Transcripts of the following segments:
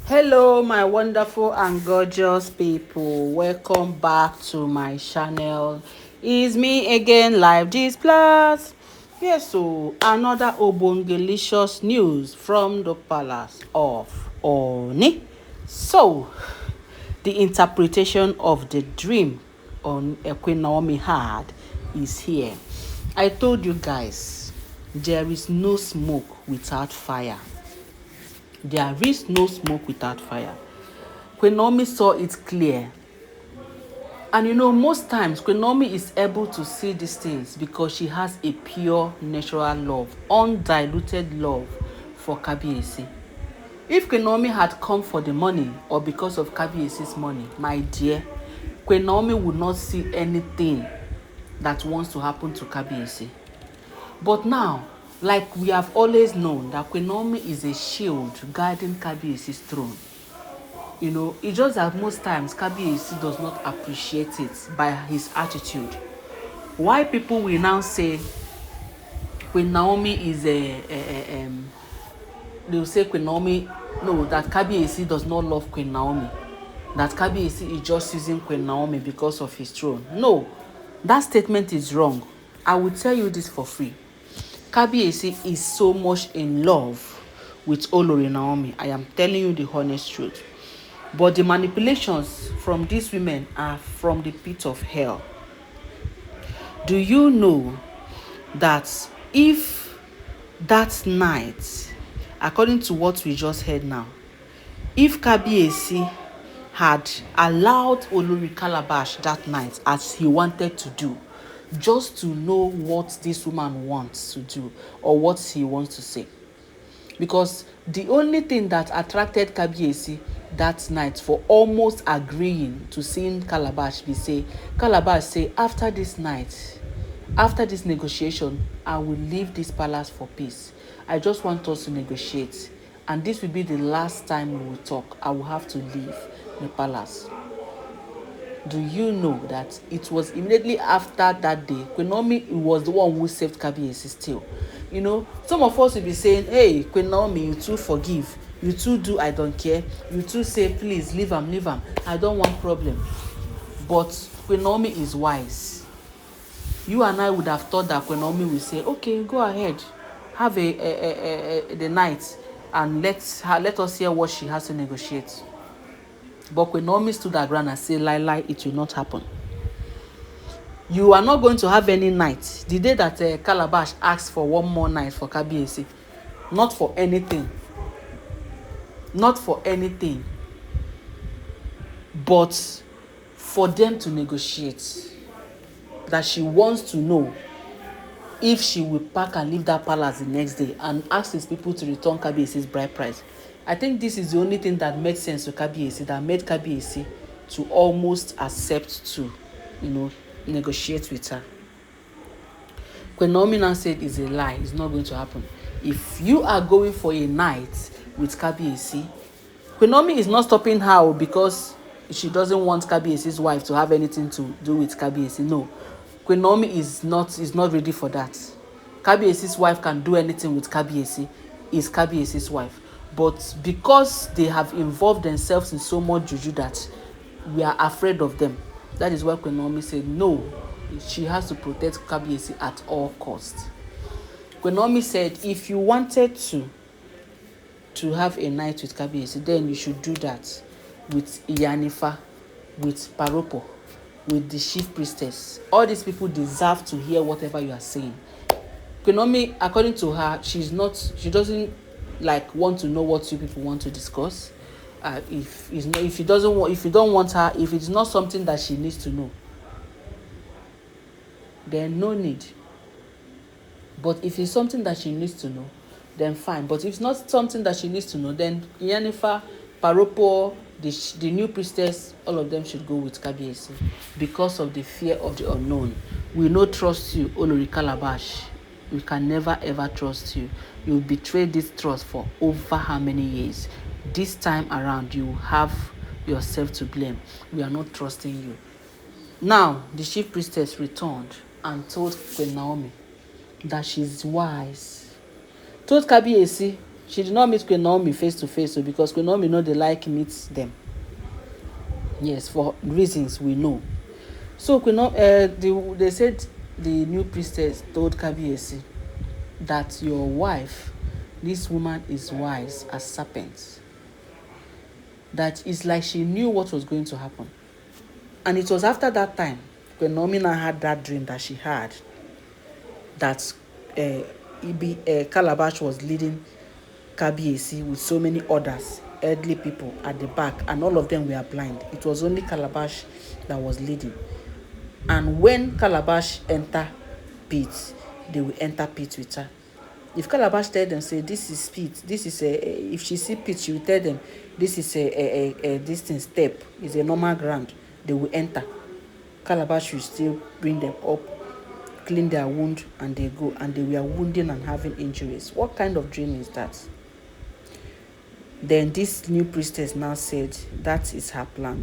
Hello, my wonderful and gorgeous people. Welcome back to my channel. It's me again, Live G's Plus. Yes, so another obongelicious news from the palace of Ooni. So, the interpretation of the dream on Queen Naomi had is here. I told you guys, there is no smoke without fire. There is no smoke without fire. Queen Naomi saw it clear. And most times Queen Naomi is able to see these things because she has a pure natural love, undiluted love for Kabiyesi. If Queen Naomi had come for the money or because of Kabiyesi's money, my dear, Queen Naomi would not see anything that wants to happen to Kabiyesi. But now, like we have always known, that Queen Naomi is a shield guarding Kabiyesi's throne. It's just that most times Kabiyesi does not appreciate it by his attitude. Why people will now say Queen Naomi is they will say Queen Naomi, no, that Kabiyesi does not love Queen Naomi. That Kabiyesi is just using Queen Naomi because of his throne. No, that statement is wrong. I will tell you this for free. Kabiyesi is so much in love with Olori Naomi. I am telling you the honest truth. But the manipulations from these women are from the pit of hell. Do you know that if that night, according to what we just heard now, if Kabiyesi had allowed Olori Calabash that night as he wanted to do, just to know what this woman wants to do or what he wants to say. Because the only thing that attracted Kabiyesi that night for almost agreeing to seeing Calabash Calabash say, after this night, after this negotiation, I will leave this palace for peace. I just want us to negotiate. And this will be the last time we will talk. I will have to leave the palace. Do you know that it was immediately after that day, Queen Naomi was the one who saved Kabiyesi still? Some of us will be saying, hey, Queen Naomi, you too forgive. You too do, I don't care. You too say, please, leave him. I don't want problem. But Queen Naomi is wise. You and I would have thought that Queen Naomi will say, okay, go ahead. Have the night and let us hear what she has to negotiate. But Queen Naomi stood her ground and said, lie, it will not happen. You are not going to have any night. The day that Calabash asked for one more night for Kabiyesi, not for anything. Not for anything. But for them to negotiate. That she wants to know if she will pack and leave that palace the next day and ask his people to return Kabiyesi's bride price. I think this is the only thing that made sense to Kabiyesi, that made Kabiyesi to almost accept to, negotiate with her. Queen Naomi now said it's a lie, it's not going to happen. If you are going for a night with Kabiyesi, Queen Naomi is not stopping her because she doesn't want Kabiyesi's wife to have anything to do with Kabiyesi. No, Queen Naomi is not ready for that. Kabiyesi's wife can do anything with Kabiyesi, is Kabiyesi's wife. But because they have involved themselves in so much juju that we are afraid of them, that is why Queen Naomi said no, she has to protect Kabiyesi at all costs. Queen Naomi said if you wanted to have a night with Kabiyesi, then you should do that with Iyanifa, with Paropo, with the chief priestess. All these people deserve to hear whatever you are saying. Queen Naomi, according to her, she doesn't want to know what you people want to discuss. If you don't want her, if it's not something that she needs to know, then no need. But if it's something that she needs to know, then fine. But if it's not something that she needs to know, then Iyanifa, Paropo, the new priestess, all of them should go with Kabiyesi because of the fear of the unknown. We no trust you, Olori Calabash. We can never ever trust you. You betrayed this trust for over how many years? This time around, you have yourself to blame. We are not trusting you. Now, the chief priestess returned and told Queen Naomi that she's wise. Told Kabiyesi She did not meet Queen Naomi face to face, so because Queen Naomi know they like meet them. Yes, for reasons we know. So they said the new priestess told Kabiyesi that your wife, this woman is wise as serpents. That it's like she knew what was going to happen. And it was after that time when Naomi had that dream that she had, that Calabash was leading Kabiyesi with so many others, elderly people at the back, and all of them were blind. It was only Calabash that was leading. And when Calabash enter pit, they will enter pit with her. If Calabash tell them, say this is pit, this is if she see pit, she will tell them this is a distance step, is a normal ground. They will enter. Calabash will still bring them up, clean their wound, and they go. And they were wounding and having injuries. What kind of dream is that? Then this new priestess now said that is her plan.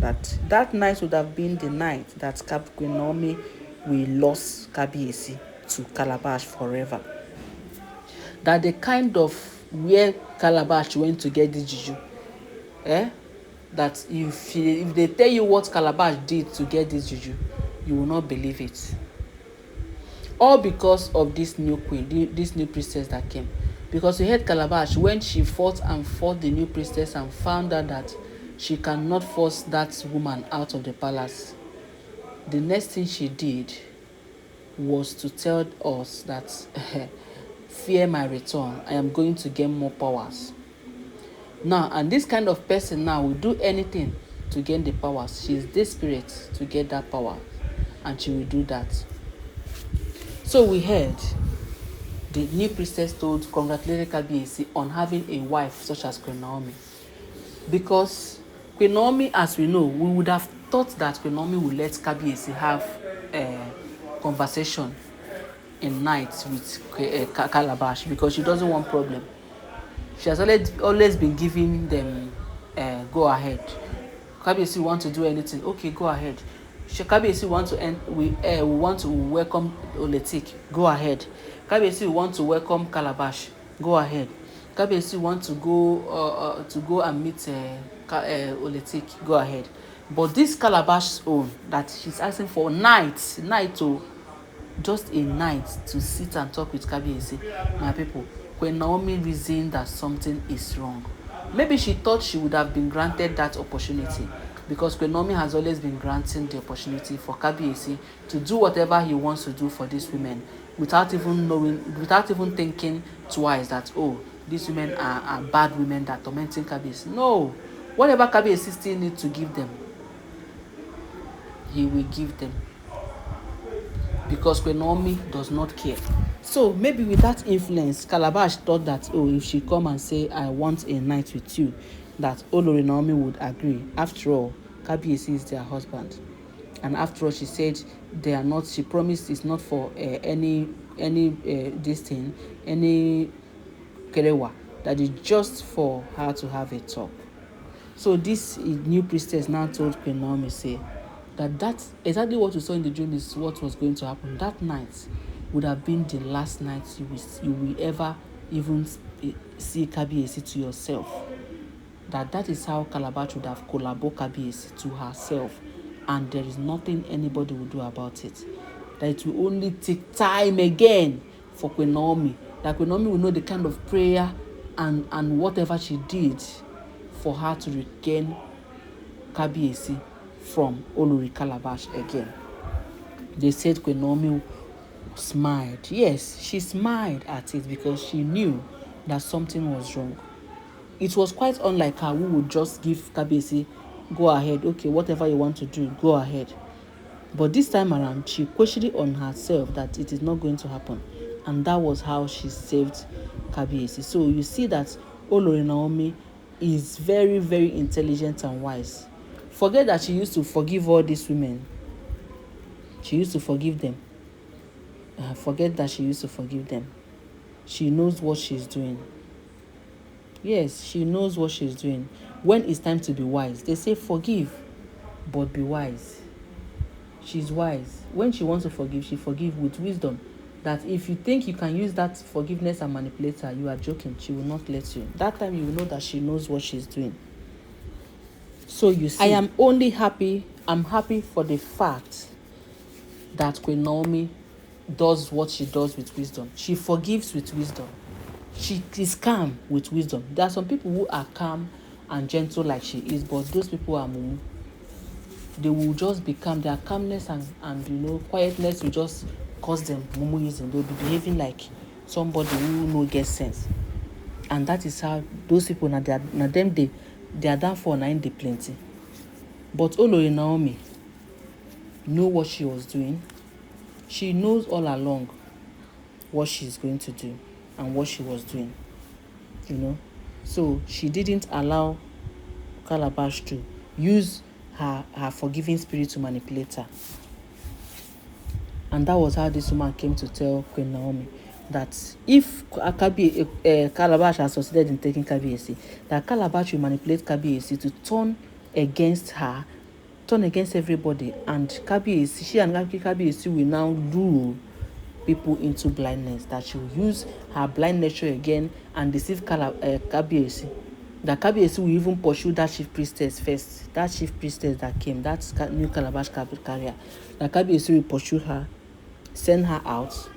That night would have been the night that Queen Naomi will lose Kabiyesi to Calabash forever. That the kind of where Calabash went to get the juju, that if they tell you what Calabash did to get this juju, you will not believe it. All because of this new queen, this new priestess that came. Because we heard Calabash when she fought the new priestess and found out that she cannot force that woman out of the palace. The next thing she did was to tell us that fear my return, I am going to gain more powers. Now, and this kind of person now will do anything to gain the powers. She is desperate to get that power, and she will do that. So we heard the new priestess congratulated Kabiyesi on having a wife such as Queen Naomi. Because Queen Naomi, as we know, we would have thought that Queen Naomi would let Kabiyesi have a conversation in night with Calabash, because she doesn't want problem. She has always been giving them go ahead. Kabiyesi want to do anything, okay, go ahead. Kabiyesi want to we want to welcome Oletik, go ahead. Kabiyesi want to welcome Calabash, go ahead. Kabiyesi want to go and meet Oletik, go ahead. But this Calabash's own, that she's asking for night to just a night to sit and talk with Kabiyesi, my people, when Naomi reasoned that something is wrong. Maybe she thought she would have been granted that opportunity, because Queen Naomi has always been granting the opportunity for Kabiyesi to do whatever he wants to do for these women, without even thinking twice that, oh, these women are bad women that tormenting Kabiyesi. No, whatever Kabiyesi still needs to give them, he will give them, because Queen Naomi does not care. So maybe with that influence, Calabash thought that, oh, if she come and say, I want a night with you, that Olori Naomi would agree. After all, Kabiyesi is their husband. And after all, she said they are not, she promised it's not for any this thing, any kerewa, that is just for her to have a talk. So this new priestess now told Queen Naomi, say, that exactly what you saw in the dream is what was going to happen. That night would have been the last night you will ever even see Kabiyesi to yourself. That is how Calabash would have collaborated Kabiyesi to herself, and there is nothing anybody will do about it. That it will only take time again for Queen Naomi. That Queen Naomi will know the kind of prayer and whatever she did for her to regain Kabiyesi from Olori Calabash again. They said Queen Naomi smiled. Yes, she smiled at it because she knew that something was wrong. It was quite unlike her, who would just give Kabiyesi, go ahead, okay, whatever you want to do, go ahead. But this time around, she questioned it on herself that it is not going to happen. And that was how she saved Kabiyesi. So you see that Olori Naomi is very, very intelligent and wise. Forget that she used to forgive all these women. She used to forgive them. Forget that she used to forgive them. She knows what she's doing. Yes, she knows what she's doing. When it's time to be wise, they say forgive, but be wise. She's wise. When she wants to forgive, she forgives with wisdom. that if you think you can use that forgiveness and manipulate her, you are joking. She will not let you. That time you will know that she knows what she's doing. So you see, I am only happy. I'm happy for the fact that Queen Naomi does what she does with wisdom. She forgives with wisdom. She is calm with wisdom. There are some people who are calm and gentle like she is, but those people are mumu. They will just be calm. Their calmness and quietness will just cause them mumuism. They'll be behaving like somebody who no get sense. And that is how those people they are down for 9 day plenty. But Olori Naomi know what she was doing. She knows all along what she's going to do and what she was doing. So she didn't allow Calabash to use her forgiving spirit to manipulate her. And that was how this woman came to tell Queen Naomi that if Calabash has succeeded in taking Kabiyesi, that Calabash will manipulate Kabiyesi to turn against her, turn against everybody, and she and Kabiyesi will now lure people into blindness, that she will use her blind nature again and deceive Kabiyesi. That Kabiyesi will even pursue that chief priestess first, that chief priestess that came, that new Calabash carrier. That Kabiyesi will pursue her, send her out.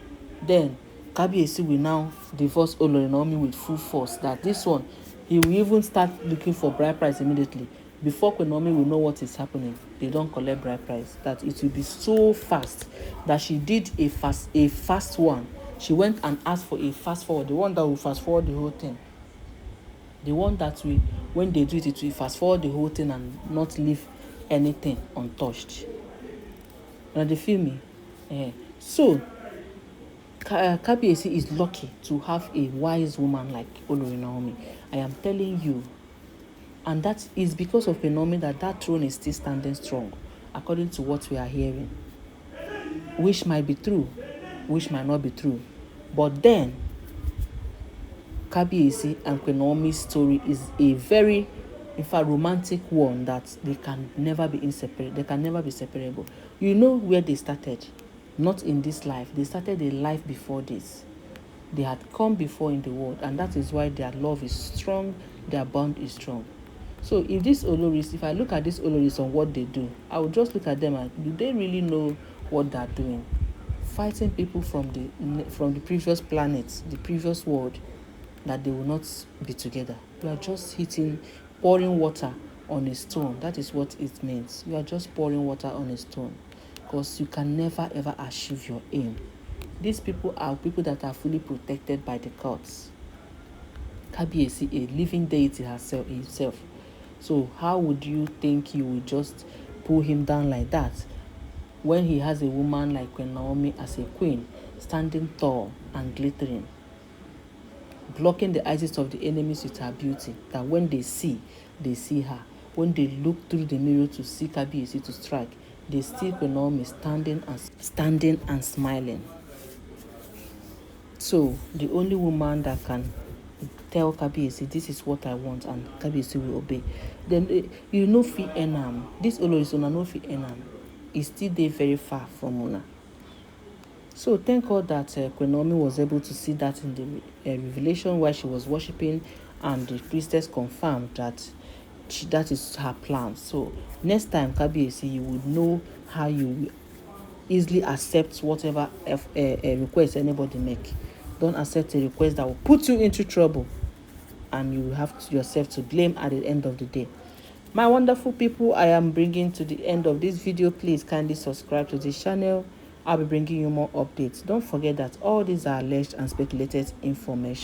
Then Kabiyesi will now divorce Olori Naomi with full force. That this one, he will even start looking for bride price immediately. Before Queen Naomi will know what is happening, they don't collect bride price. That it will be so fast that she did a fast one. She went and asked for a fast forward, the one that will fast forward the whole thing. The one that will, when they do it, it will fast forward the whole thing and not leave anything untouched. Now they feel me? So Kabiyesi is lucky to have a wise woman like Olori Naomi. I am telling you. And that is because of Queen Naomi that throne is still standing strong, according to what we are hearing. Which might be true, which might not be true. But then, Kabiyesi and Queen Naomi's story is a very, in fact, romantic one that they can never be inseparable. They can never be separable. You know where they started? Not in this life. They started a life before this. They had come before in the world, and that is why their love is strong, their bond is strong. So if I look at these Oloris on what they do, I would just look at them and do they really know what they're doing? Fighting people from the previous planet, the previous world, that they will not be together. You are just pouring water on a stone. That is what it means. You are just pouring water on a stone, because you can never ever achieve your aim. These people are people that are fully protected by the gods. Kabiyesi, a living deity himself. So how would you think you would just pull him down like that when he has a woman like Queen Naomi as a queen, standing tall and glittering, blocking the eyes of the enemies with her beauty, that when they see her. When they look through the mirror to see Kabiyesi to strike, they see Queen Naomi standing and smiling. So the only woman that can tell Kabiyesi, this is what I want, and Kabiyesi will obey. Then you know fit enam. This Oloris una no fit enam. Is still there very far from una. So thank God that Queen Naomi was able to see that in the revelation while she was worshiping, and the priestess confirmed that that is her plan. So next time, Kabiyesi, you would know how you will easily accept whatever request anybody make. Don't accept a request that will put you into trouble, and you have yourself to blame at the end of the day. My wonderful people, I am bringing to the end of this video. Please kindly subscribe to this channel. I'll be bringing you more updates. Don't forget that all these are alleged and speculated information.